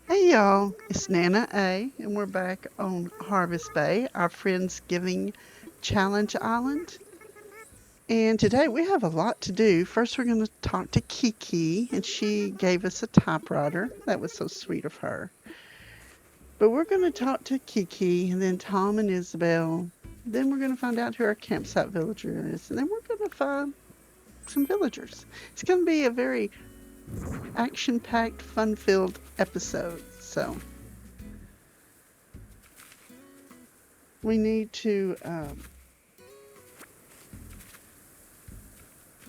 Hey y'all, it's Nana A, and we're back on Harvest Bay, our Friendsgiving Challenge Island. And today we have a lot to do. First, we're going to talk to Kiki, and she gave us a typewriter. That was so sweet of her. But we're going to talk to Kiki, and then Tom and Isabel. Then we're going to find out who our campsite villager is, and then we're going to find some villagers. It's going to be a very action packed, fun filled episode. So we need to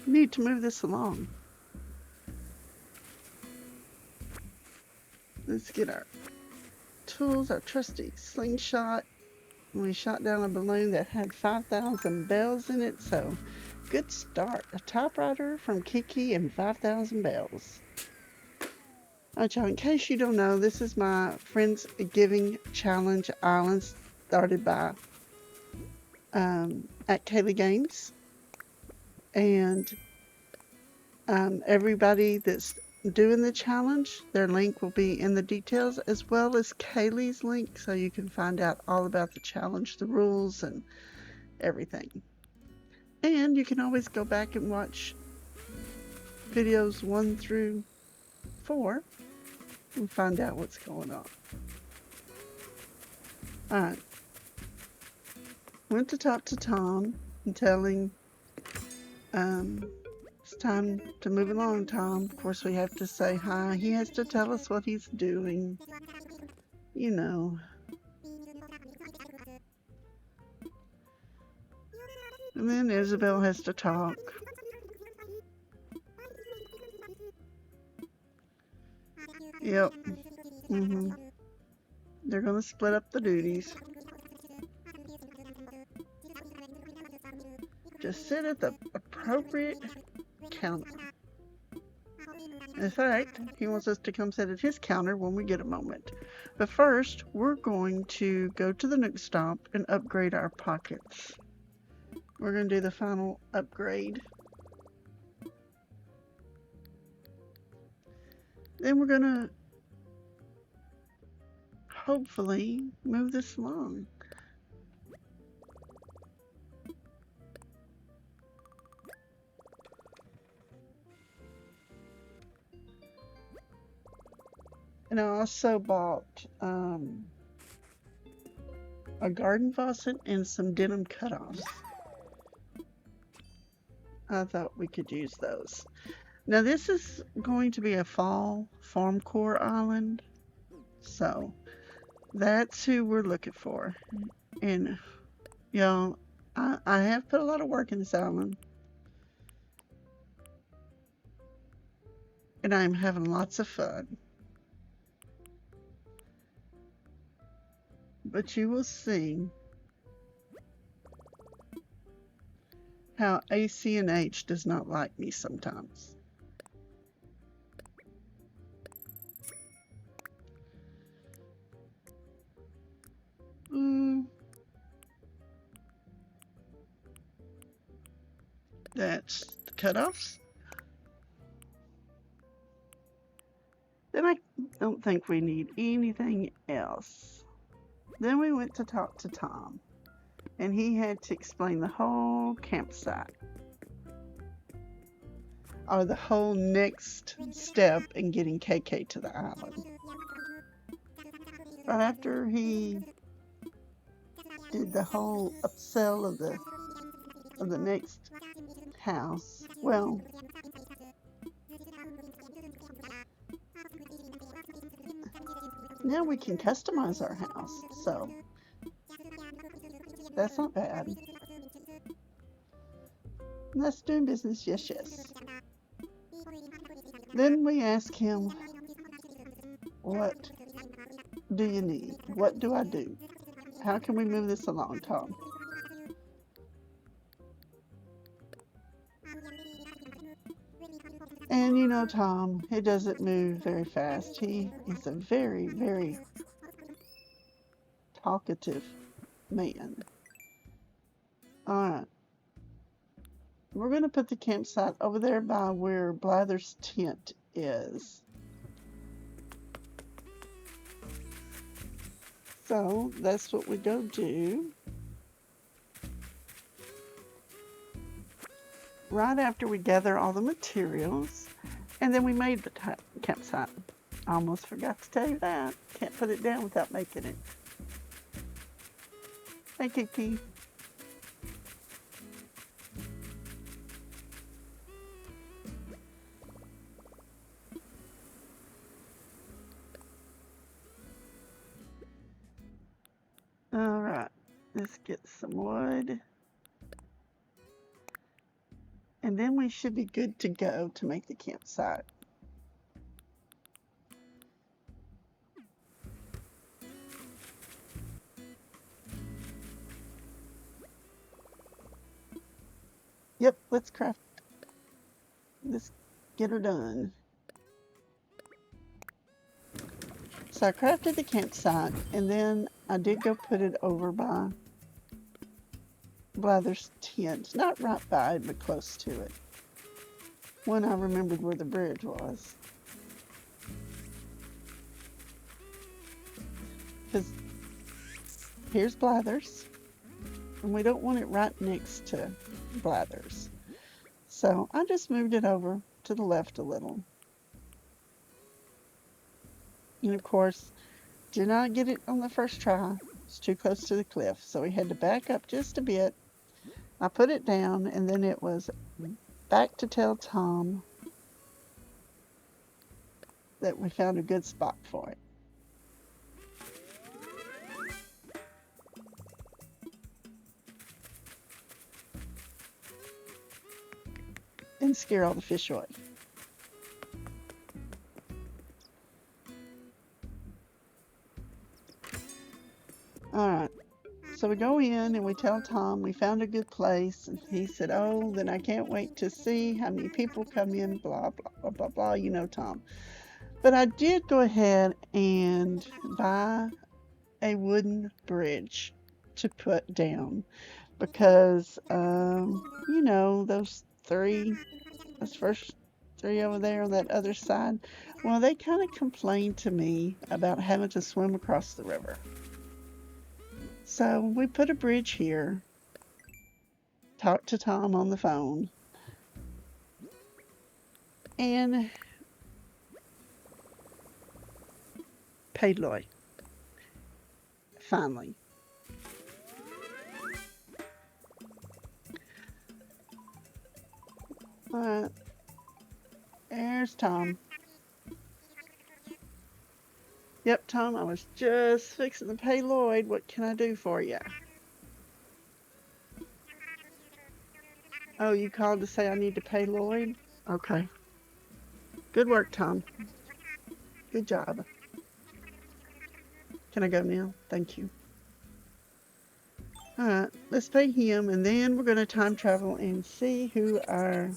move this along. Let's get our tools, our trusty slingshot. We shot down a balloon that had 5,000 bells in it, so good start. A typewriter from Kiki and 5,000 bells. Y'all, in case you don't know, this is my Friendsgiving Challenge Island started by at Kaylee Games. And everybody that's doing the challenge, their link will be in the details, as well as Kaylee's link, so you can find out all about the challenge, the rules, and everything. And you can always go back and watch videos 1 through 4 and find out what's going on. Alright. Went to talk to Tom and tell him it's time to move along, Tom. Of course, we have to say hi. He has to tell us what he's doing. You know. And then Isabel has to talk. Yep. They're going to split up the duties. Just sit at the appropriate counter. In fact, he wants us to come sit at his counter when we get a moment. But first, we're going to go to the Nook Stop and upgrade our pockets. We're going to do the final upgrade. Then we're going to hopefully move this along. And I also bought a garden faucet and some denim cutoffs. I thought we could use those. Now this is going to be a fall farm core island, so that's who we're looking for. And y'all, I have put a lot of work in this island, and I'm having lots of fun. But you will see how acnh does not like me sometimes. That's the cutoffs. Then I don't think we need anything else. Then we went to talk to Tom, and he had to explain the whole campsite, or the whole next step in getting KK to the island. Right after he did the whole upsell of the next house, well, now we can customize our house, so that's not bad. That's doing business, yes, yes. Then we ask him, what do you need? What do I do? How can we move this along, Tom? And you know, Tom, he doesn't move very fast. He is a very, very talkative man. Alright. We're going to put the campsite over there by where Blather's tent is. So that's what we go do. Right after we gather all the materials, and then we made the campsite. I almost forgot to tell you that. Can't put it down without making it. Hey, Kiki. All right, let's get some wood. And then we should be good to go to make the campsite. Yep, let's craft. Let's get her done. So I crafted the campsite, and then I did go put it over by Blather's tent. Not right by it, but close to it. When I remembered where the bridge was. Because here's Blather's, and we don't want it right next to Blather's. So I just moved it over to the left a little. And of course, did not get it on the first try. It's too close to the cliff, so we had to back up just a bit. I put it down, and then it was back to tell Tom that we found a good spot for it. And scare all the fish away. Alright, so we go in and we tell Tom we found a good place, and he said, oh, then I can't wait to see how many people come in, blah, blah, blah, blah, blah, you know, Tom. But I did go ahead and buy a wooden bridge to put down because, you know, those first three over there on that other side, well, they kind of complained to me about having to swim across the river. So we put a bridge here, talked to Tom on the phone, and paid Lloyd. Finally. Alright. There's Tom. Yep, Tom, I was just fixing to pay Lloyd. What can I do for you? Oh, you called to say I need to pay Lloyd? Okay. Good work, Tom. Good job. Can I go now? Thank you. Alright, let's pay him, and then we're going to time travel and see who our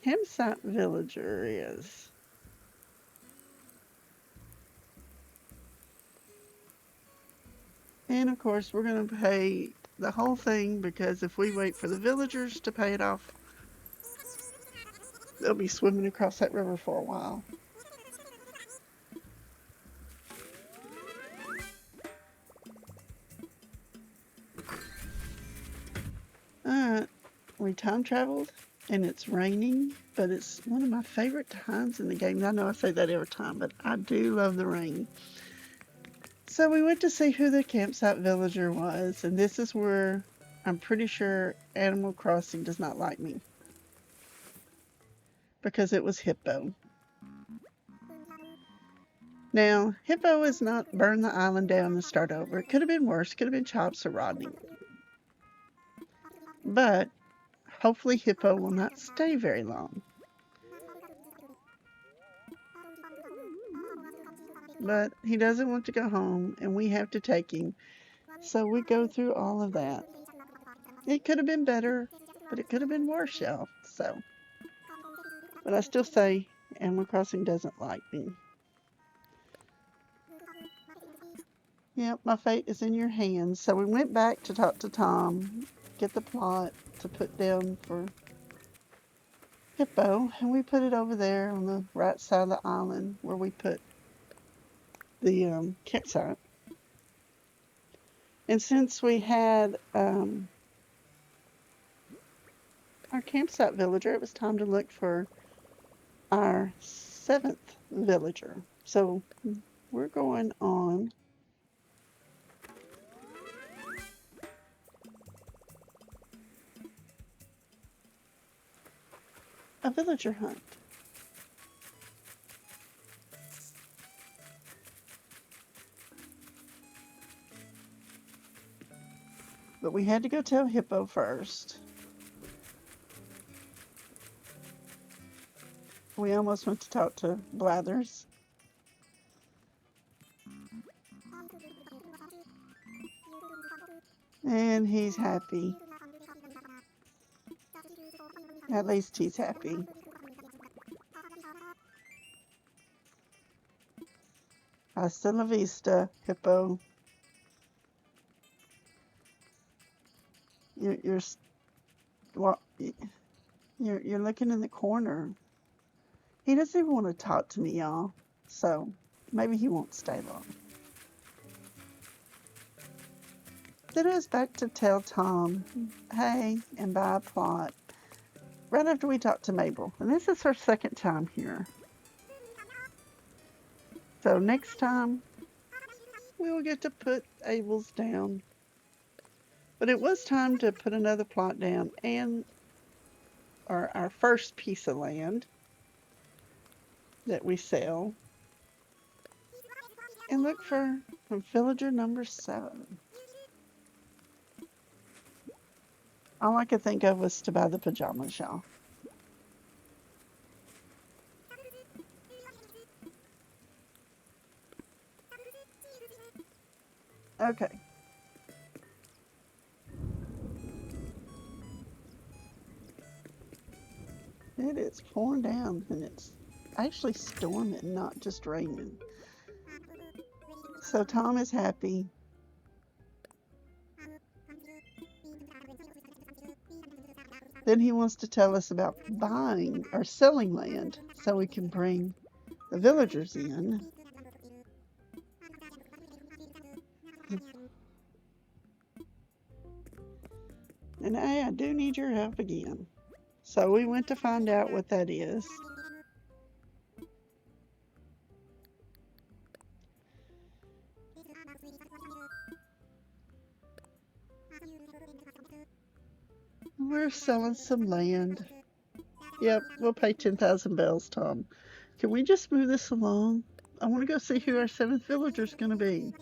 campsite villager is. And of course, we're going to pay the whole thing, because if we wait for the villagers to pay it off, they'll be swimming across that river for a while. Alright, we time traveled, and it's raining, but it's one of my favorite times in the game. I know I say that every time, but I do love the rain. So we went to see who the campsite villager was, and this is where I'm pretty sure Animal Crossing does not like me. Because it was Hippo. Now, Hippo has not burned the island down and start over. It could have been worse. It could have been Chops or Rodney. But hopefully Hippo will not stay very long. But he doesn't want to go home, and we have to take him. So we go through all of that. It could have been better, but it could have been worse, y'all. So, but I still say Animal Crossing doesn't like me. Yep, my fate is in your hands. So we went back to talk to Tom, get the plot to put down for hippo, and we put it over there on the right side of the island where we put the campsite. And since we had our campsite villager, it was time to look for our 7th villager. So we're going on a villager hunt. But we had to go tell Hippo first. We almost went to talk to Blathers. And he's happy. At least he's happy. Hasta la vista, Hippo. You're looking in the corner. He doesn't even want to talk to me, y'all. So maybe he won't stay long. Then it was back to tell Tom, hey, and buy a plot. Right after we talked to Mabel. And this is her 2nd time here. So next time, we will get to put Abel's down. But it was time to put another plot down and our first piece of land that we sell. And look for villager number 7. All I could think of was to buy the pajamas, y'all. Okay. It is pouring down and it's actually storming, not just raining. So Tom is happy. Then he wants to tell us about buying or selling land so we can bring the villagers in. And I do need your help again. So we went to find out what that is. We're selling some land. Yep, we'll pay 10,000 bells, Tom. Can we just move this along? I want to go see who our 7th villager is going to be.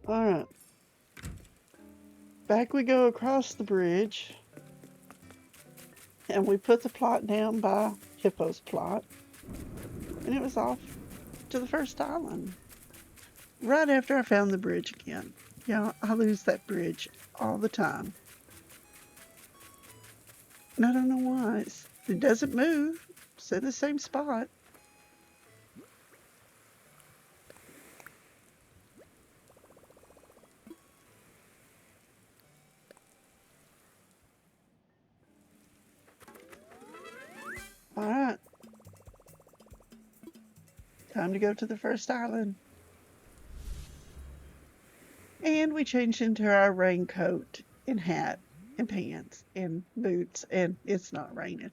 All right. Back we go across the bridge. And we put the plot down by Hippo's plot. And it was off to the first island. Right after I found the bridge again. Yeah, I lose that bridge all the time. And I don't know why. It doesn't move. It's in the same spot. All right. Time to go to the first island. And we changed into our raincoat and hat and pants and boots, and it's not raining.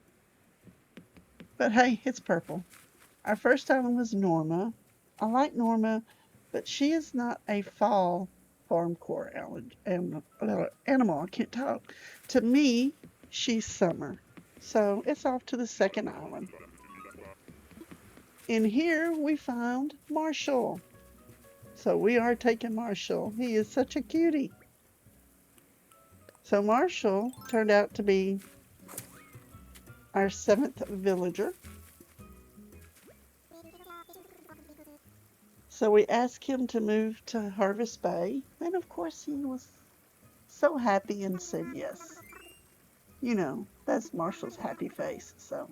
But hey, it's purple. Our first island was Norma. I like Norma, but she is not a fall farmcore animal. I can't talk. To me, she's summer. So it's off to the 2nd island. In here, we found Marshall. So we are taking Marshall. He is such a cutie. So Marshall turned out to be our 7th villager. So we asked him to move to Harvest Bay. And of course he was so happy and said yes. You know, That's Marshall's happy face, so.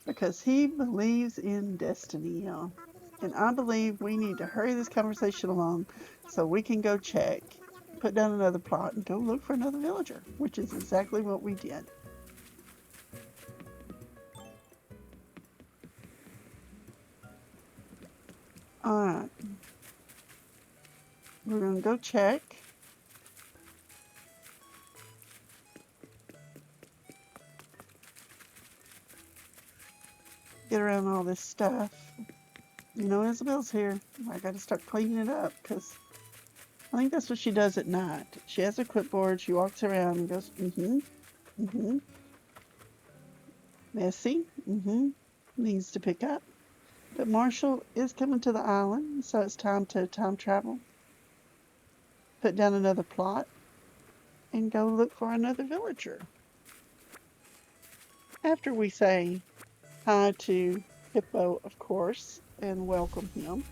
Because he believes in destiny, y'all. And I believe we need to hurry this conversation along so we can go check, put down another plot, and go look for another villager, which is exactly what we did. Alright. We're going to go check. Get around all this stuff. You know, Isabel's here. I got to start cleaning it up because I think that's what she does at night. She has a clipboard. She walks around and goes, messy, needs to pick up. But Marshall is coming to the island, so it's time to time travel. Put down another plot and go look for another villager. After we say hi to Hippo, of course, and welcome him.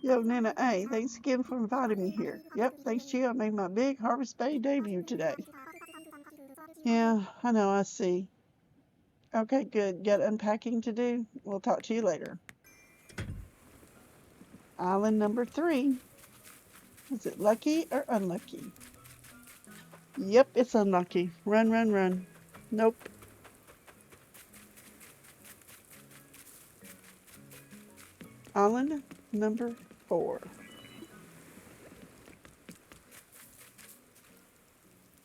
Yo, Nana A, thanks again for inviting me here. Yep, thanks to you, I made my big Harvest Bay debut today. Yeah, I know, I see. Okay, good. Got unpacking to do? We'll talk to you later. Island number 3. Is it lucky or unlucky? Yep, it's unlucky. Run, run, run. Nope. Island number 4.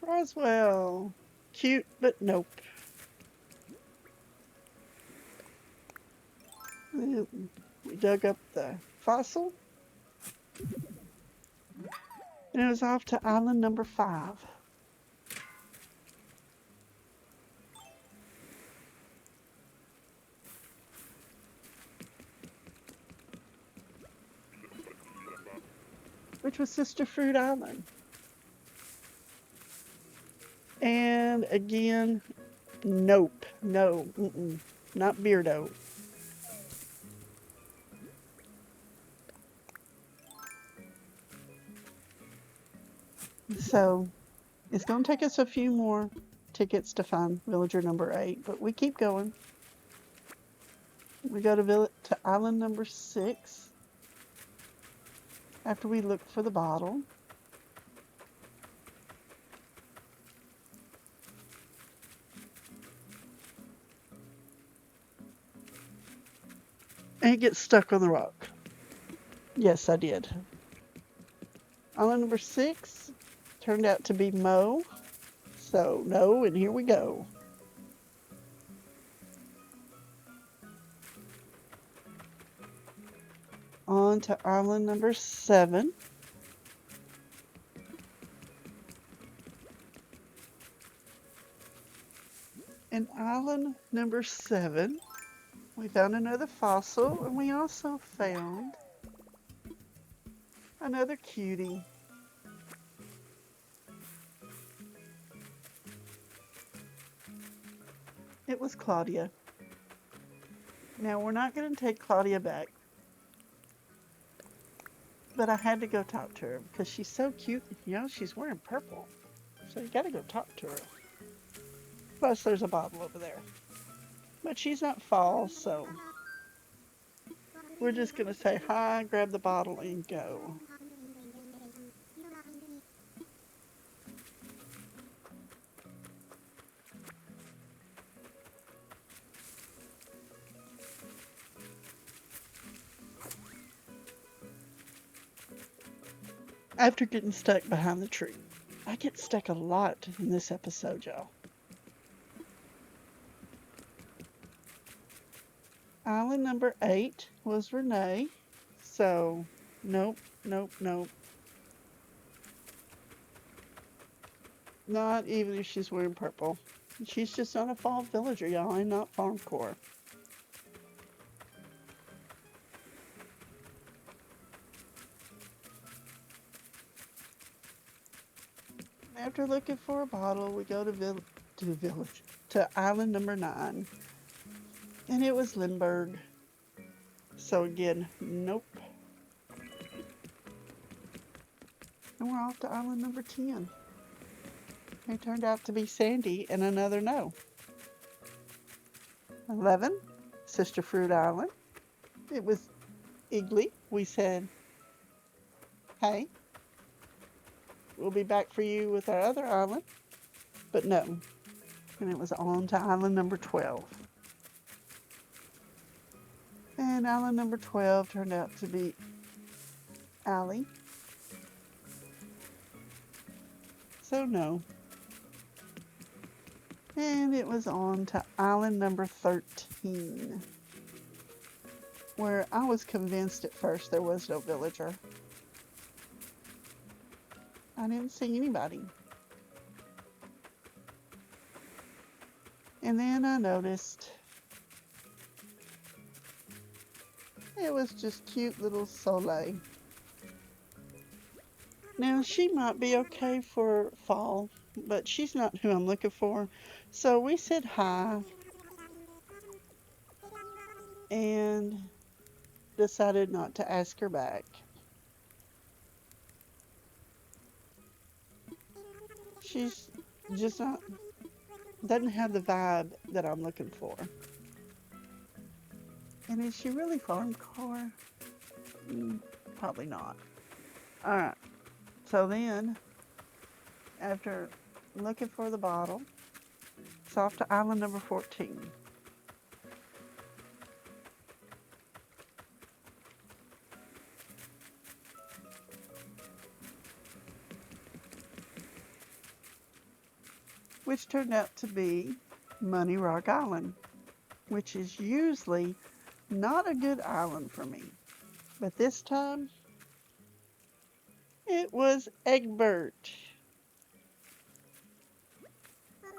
Roswell. Cute, but nope. We dug up the fossil. And it was off to island number 5. Which was Sister Fruit Island. And again, nope. No, not Beardo. So it's going to take us a few more tickets to find villager number 8, but we keep going. We go to island number 6 after we look for the bottle. And it gets stuck on the rock. Yes, I did. Island number 6 turned out to be Mo. So, no, and here we go. On to island number 7. In island number 7, we found another fossil, and we also found another cutie. It was Claudia. Now, we're not going to take Claudia back, but I had to go talk to her because she's so cute. You know, she's wearing purple, so you got to go talk to her. Plus, there's a bottle over there. But she's not fall, so we're just going to say hi, grab the bottle, and go. After getting stuck behind the tree. I get stuck a lot in this episode, y'all. Island number 8 was Renee. So, nope, nope, nope. Not even if she's wearing purple. She's just not a fall villager, y'all, and not farm core. After looking for a bottle, we go to the village, to island number 9. And it was Lindbergh. So again, nope. And we're off to island number 10. It turned out to be Sandy and another no. 11, Sister Fruit Island. It was Iggly. We said, hey, we'll be back for you with our other island. But no. And it was on to island number 12. And island number 12 turned out to be Allie. So no. And it was on to island number 13, where I was convinced at first there was no villager. I didn't see anybody. And then I noticed it was just cute little Soleil. Now, she might be okay for fall, but she's not who I'm looking for. So we said hi and decided not to ask her back. She's just not, doesn't have the vibe that I'm looking for. And is she really farm core? Probably not. All right. So then, after looking for the bottle, it's off to island number 14. Which turned out to be Money Rock Island, which is usually not a good island for me. But this time, it was Egbert.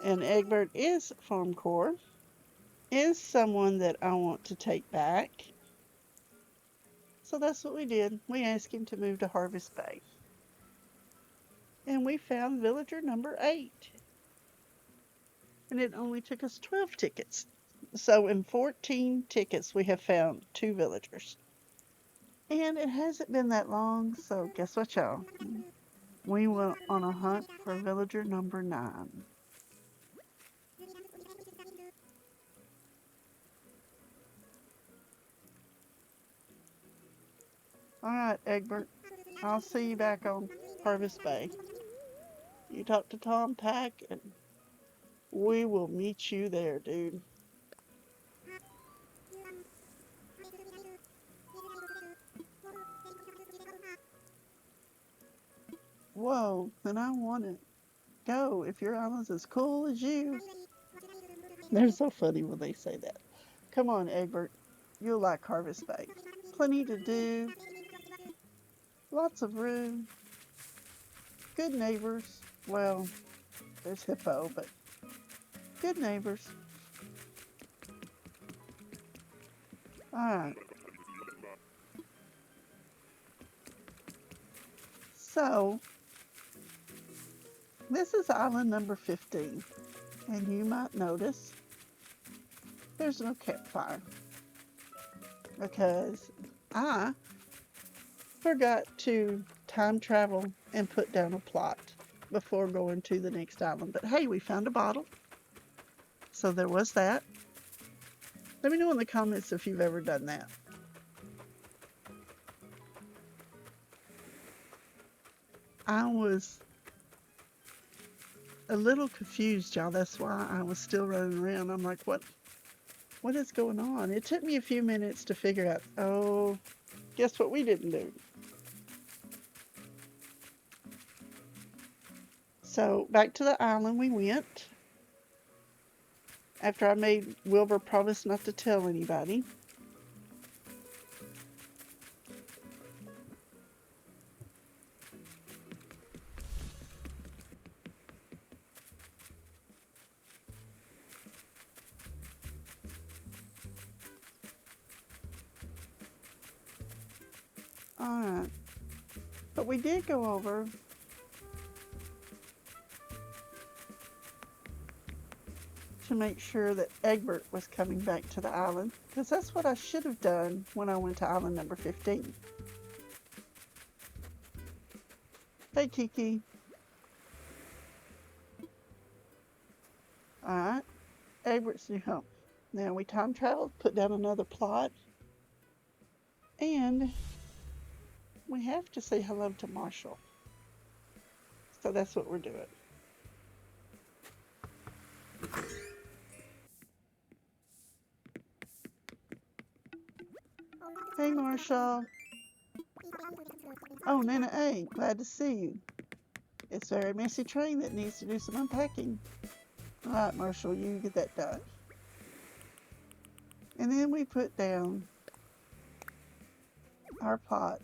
And Egbert is farm core, is someone that I want to take back. So that's what we did. We asked him to move to Harvest Bay. And we found villager number 8. And it only took us 12 tickets. So in 14 tickets, we have found 2 villagers. And it hasn't been that long, so guess what, y'all? We went on a hunt for villager number 9. All right, Egbert. I'll see you back on Harvest Bay. You talk to Tom Pack, and we will meet you there, dude. Whoa, then I want to go if your island's as cool as you. They're so funny when they say that. Come on, Egbert. You'll like Harvest Bay. Plenty to do. Lots of room. Good neighbors. Well, there's Hippo, but good neighbors. Alright. So, this is island number 15. And you might notice there's no campfire. Because I forgot to time travel and put down a plot before going to the next island. But hey, we found a bottle. So there was that. Let me know in the comments if you've ever done that. I was a little confused, y'all. That's why I was still running around. I'm like, what is going on? It took me a few minutes to figure out, oh, guess what we didn't do? So back to the island we went. After I made Wilbur promise not to tell anybody. Alright. But we did go over to make sure that Egbert was coming back to the island, because that's what I should have done when I went to island number 15. Hey, Kiki. Alright. Egbert's new home. Now we time traveled, put down another plot, and we have to say hello to Marshall. So that's what we're doing. Hey, Marshall. Oh, Nana A, glad to see you. It's a very messy train that needs to do some unpacking. All right, Marshall, you get that done. And then we put down our pot,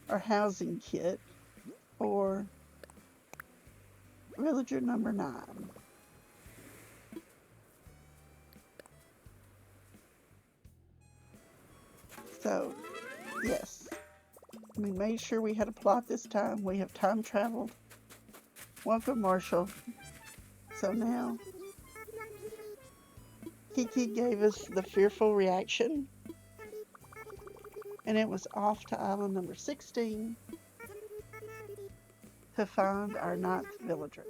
our housing kit for villager number 9. So, yes, we made sure we had a plot this time. We have time traveled. Welcome, Marshall. So now, Kiki gave us the fearful reaction, and it was off to island number 16 to find our 9th villager.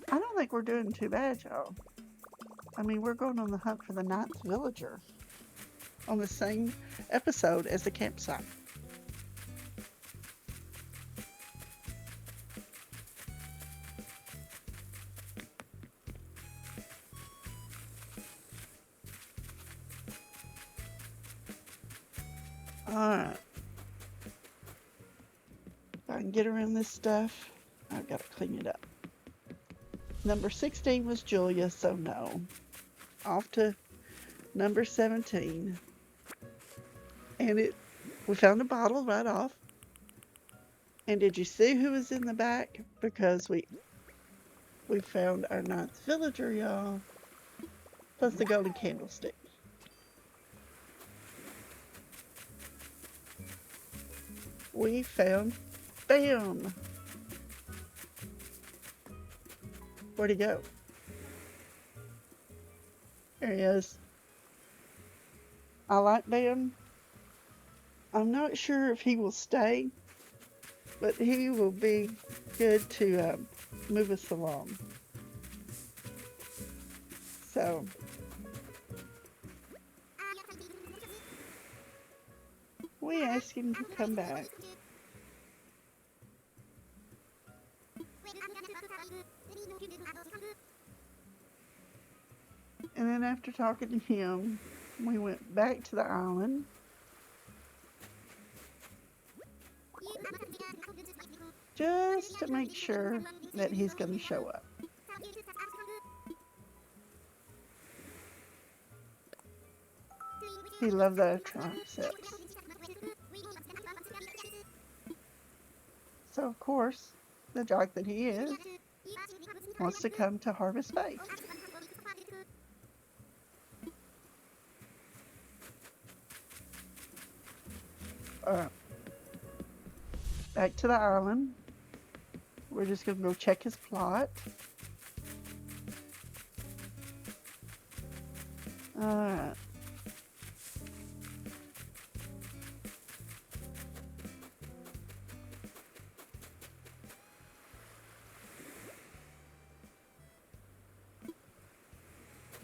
I don't think we're doing too bad, y'all. I mean, we're going on the hunt for the 9th villager on the same episode as the campsite. Alright. If I can get around this stuff, I've got to clean it up. Number 16 was Julia, so no. Off to number 17. And we found a bottle right off. And did you see who was in the back? Because we found our 9th villager, y'all. Plus the golden candlestick. We found Bam. Where'd he go? There he is. I like Bam. I'm not sure if he will stay, but he will be good to move us along. So, we asked him to come back. And then after talking to him, we went back to the island. Just to make sure that he's going to show up. He loved the triceps. So, of course, the jock that he is wants to come to Harvest Bay. Back to the island. We're just going to go check his plot. Alright.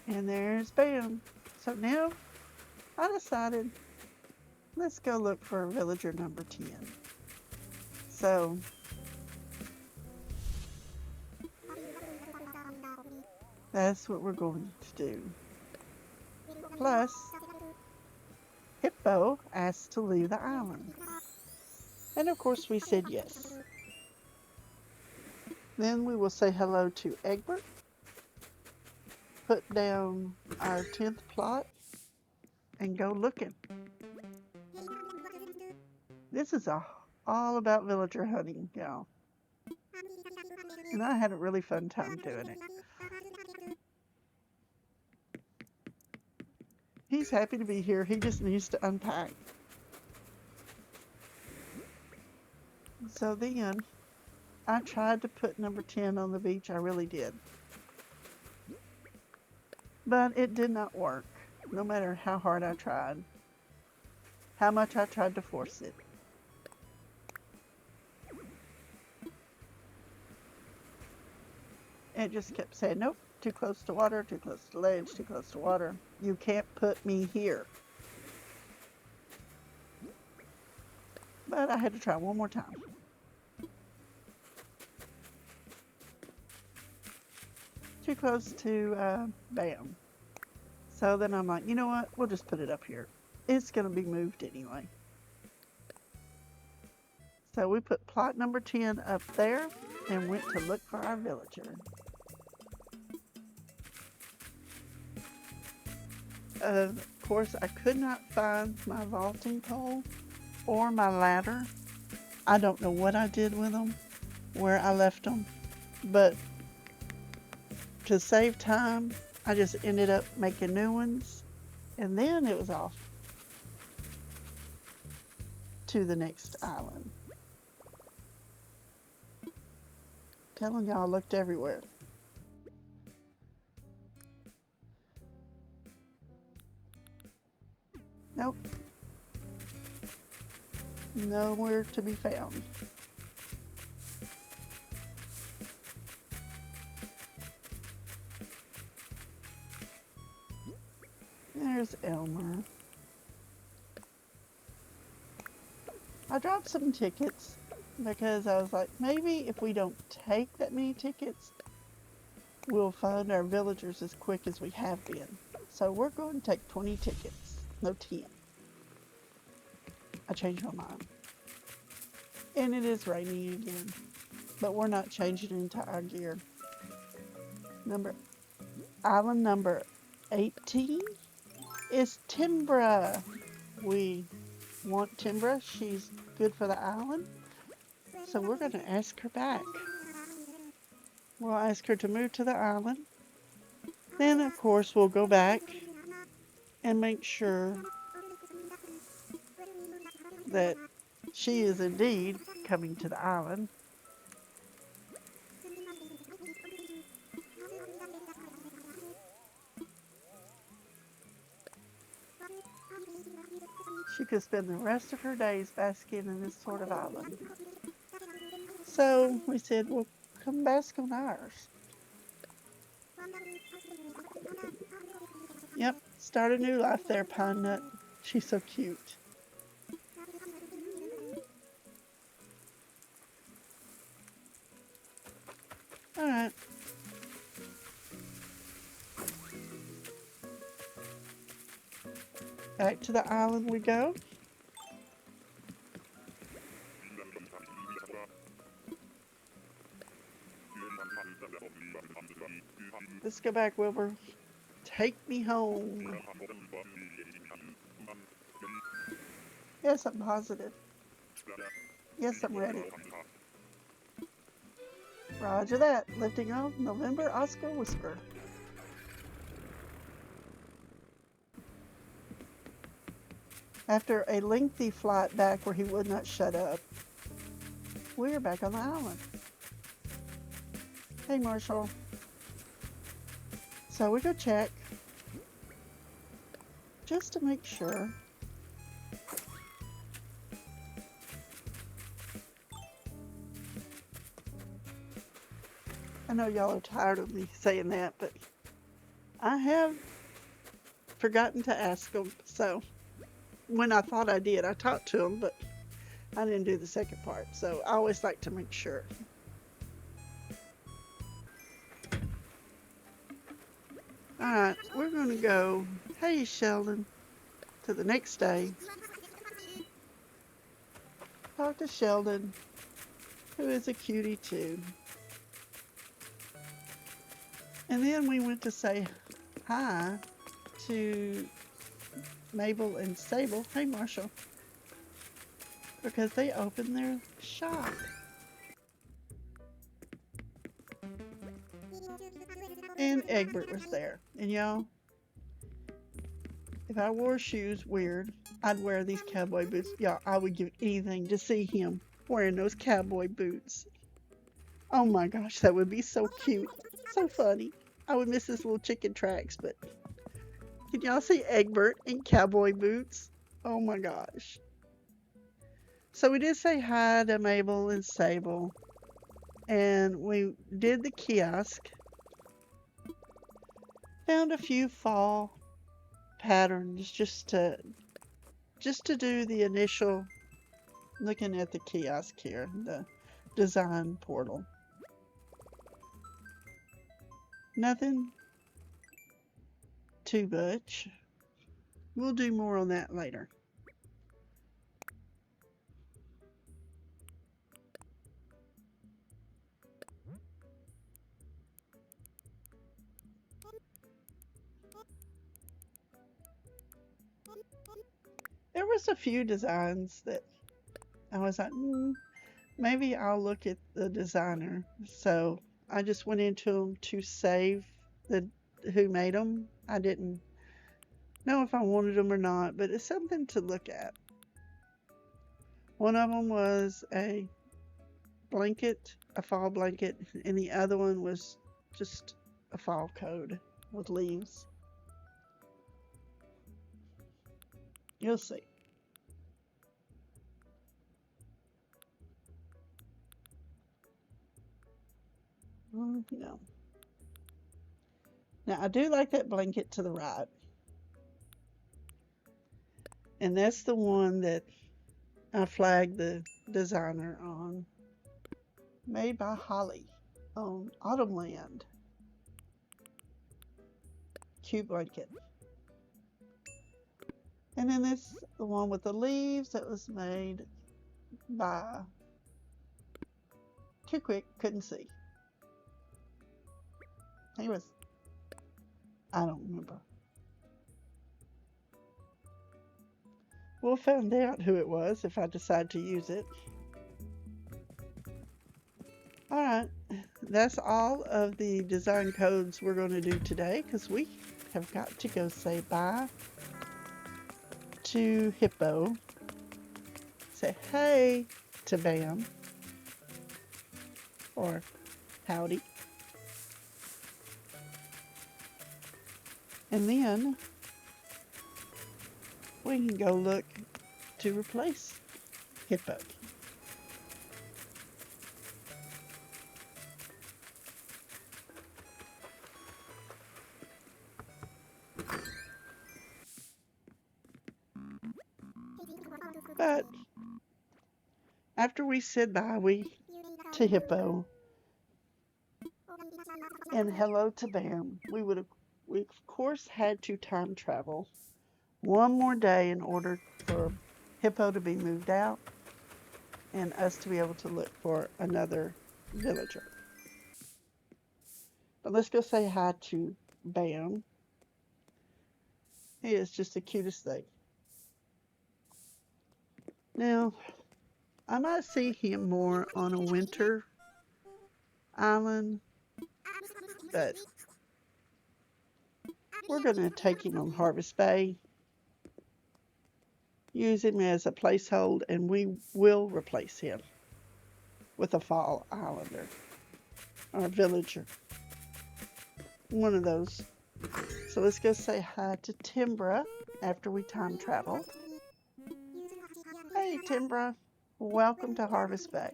And there's Bam. So now I decided, let's go look for villager number 10. So that's what we're going to do. Plus, Hippo asked to leave the island. And of course we said yes. Then we will say hello to Egbert. Put down our 10th plot and go looking. This is all about villager hunting, y'all. And I had a really fun time doing it. He's happy to be here. He just needs to unpack. So then I tried to put number 10 on the beach. I really did. But it did not work, no matter how hard I tried, how much I tried to force it. It just kept saying, nope, too close to water, too close to ledge, too close to water. You can't put me here. But I had to try one more time. Too close to bam. So then I'm like, you know what? We'll just put it up here. It's going to be moved anyway. So we put plot number 10 up there and went to look for our villager. Of course, I could not find my vaulting pole or my ladder. I don't know what I did with them, where I left them, but to save time, I just ended up making new ones, and then it was off to the next island. Telling y'all, I looked everywhere. Nope. Nowhere to be found. There's Elmer. I dropped some tickets because I was like, maybe if we don't take that many tickets, we'll find our villagers as quick as we have been. So we're going to take 20 tickets. No, 10. I changed my mind. And it is raining again. But we're not changing into our gear. Island number 18 is Timbra. We want Timbra. She's good for the island. So we're going to ask her back. We'll ask her to move to the island. Then, of course, we'll go back and make sure that she is indeed coming to the island. She could spend the rest of her days basking in this sort of island. So we said, well, come bask on ours. Yep, start a new life there, Pine Nut. She's so cute. All right. Back to the island we go. Let's go back, Wilbur. Take me home. Yes, I'm positive. Yes, I'm ready. Roger that. Lifting off November Oscar Whisper. After a lengthy flight back where he would not shut up, we're back on the island. Hey, Marshall. So we go check just to make sure. I know y'all are tired of me saying that, but I have forgotten to ask them. So when I thought I did, I talked to them, but I didn't do the second part. So I always like to make sure. All right, we're going to go, hey, Sheldon, to the next day. Talk to Sheldon, who is a cutie too. And then we went to say hi to Mabel and Sable. Hey, Marshall. Because they opened their shop. And Egbert was there. And y'all, if I wore shoes weird, I'd wear these cowboy boots. Y'all, I would give anything to see him wearing those cowboy boots. Oh my gosh, that would be so cute. So funny. I would miss his little chicken tracks, but can y'all see Egbert in cowboy boots? Oh my gosh. So we did say hi to Mabel and Sable, and we did the kiosk. Found a few fall patterns just to do the initial looking at the kiosk here, the design portal. Nothing too much. We'll do more on that later. There was a few designs that I was like, maybe I'll look at the designer. So I just went into them to save the who made them. I didn't know if I wanted them or not, but it's something to look at. One of them was a blanket, a fall blanket, and the other one was just a fall coat with leaves. You'll see. No. Now, I do like that blanket to the right. And that's the one that I flagged the designer on. Made by Holly on Autumnland. Cute blanket. And then this, the one with the leaves that was made by Too Quick, couldn't see. He was, I don't remember. We'll find out who it was if I decide to use it. Alright, that's all of the design codes we're going to do today because we have got to go say bye to Hippo. Say hey to Bam. Or howdy. And then we can go look to replace Hippo. But after we said bye to Hippo and hello to Bam, we of course had to time travel one more day in order for Hippo to be moved out and us to be able to look for another villager. But let's go say hi to Bam. He is just the cutest thing. Now, I might see him more on a winter island, but we're going to take him on Harvest Bay, use him as a placehold, and we will replace him with a fall islander or a villager. One of those. So let's go say hi to Timbra after we time travel. Hey Timbra, welcome to Harvest Bay.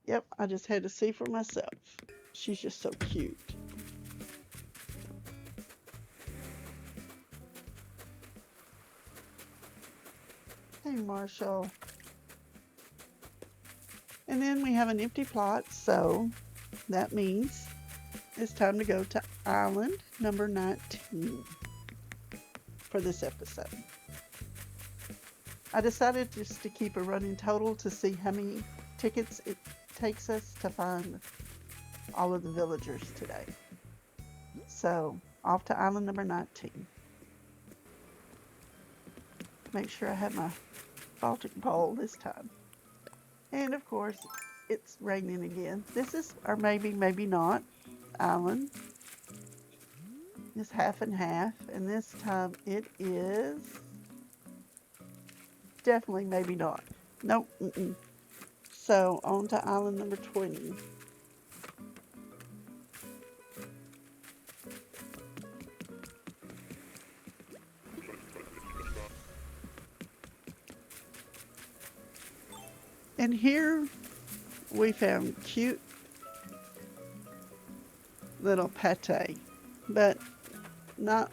Yep, I just had to see for myself. She's just so cute. Hey Marshall. And then we have an empty plot, so that means it's time to go to island number 19 for this episode. I decided just to keep a running total to see how many tickets it takes us to find all of the villagers today. So, off to island number 19. Make sure I have my Baltic pole this time. And of course, it's raining again. This is, or maybe, maybe not, island. It's half and half, and this time it is definitely maybe not. Nope. Mm-mm. So on to island number 20. And here we found cute little pate, but not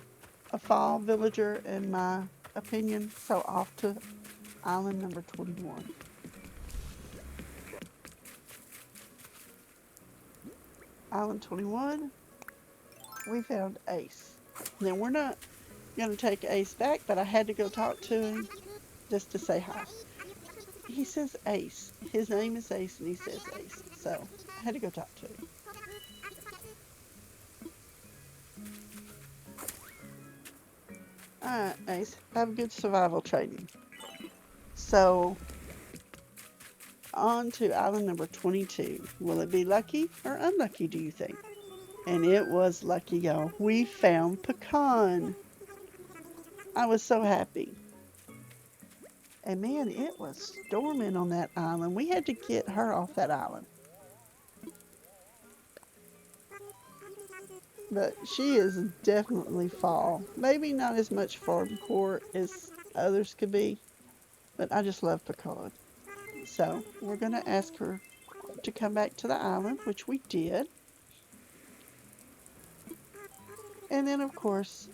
a fall villager in my opinion. So off to island number 21. Island 21, we found Ace. Now we're not going to take Ace back, but I had to go talk to him just to say hi. He says Ace. His name is Ace and he says Ace. So I had to go talk to him. Alright, Ace. Have good survival training. So on to island number 22. Will it be lucky or unlucky, do you think? And it was lucky, y'all. We found Pecan. I was so happy. And man, it was storming on that island. We had to get her off that island. But she is definitely fall. Maybe not as much farm court as others could be, but I just love Pecan. So we're going to ask her to come back to the island, which we did. And then, of course,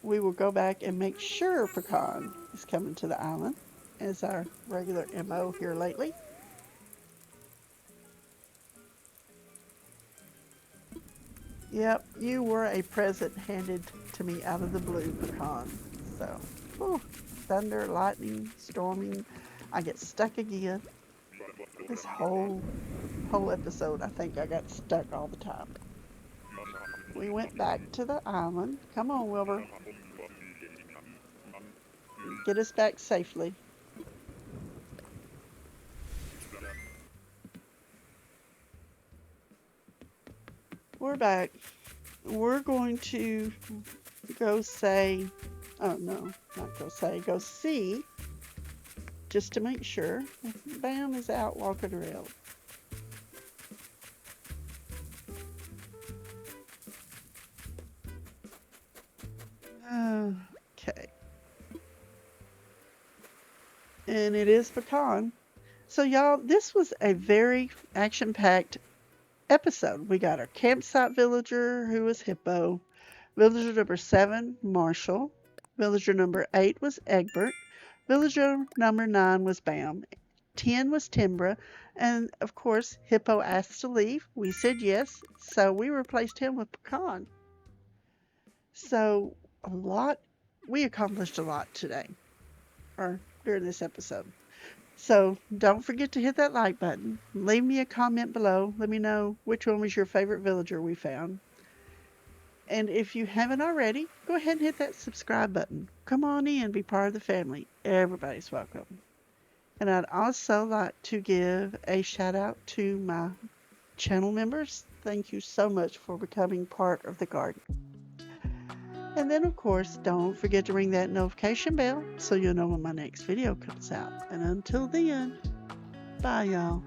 we will go back and make sure Pecan is coming to the island as our regular MO here lately. Yep, you were a present handed to me out of the blue, Pecan. So, whew, thunder, lightning, storming. I get stuck again. This whole episode, I think I got stuck all the time. We went back to the island. Come on, Wilbur. Get us back safely. We're back. We're going to go say, oh no, not go say, go see, just to make sure. Bam is out walking around. Okay. And it is Pecan. So y'all, this was a very action-packed episode. We got our campsite villager, who was Hippo. Villager number 7, Marshall. Villager number 8 was Egbert. Villager number 9 was Bam. 10 was Timbra. And of course, Hippo asked to leave. We said yes. So we replaced him with Pecan. So we accomplished a lot today, or during this episode. So don't forget to hit that like button. Leave me a comment below. Let me know which one was your favorite villager we found. And if you haven't already, go ahead and hit that subscribe button. Come on in, be part of the family. Everybody's welcome. And I'd also like to give a shout out to my channel members. Thank you so much for becoming part of the garden. And then, of course, don't forget to ring that notification bell so you'll know when my next video comes out. And until then, bye, y'all.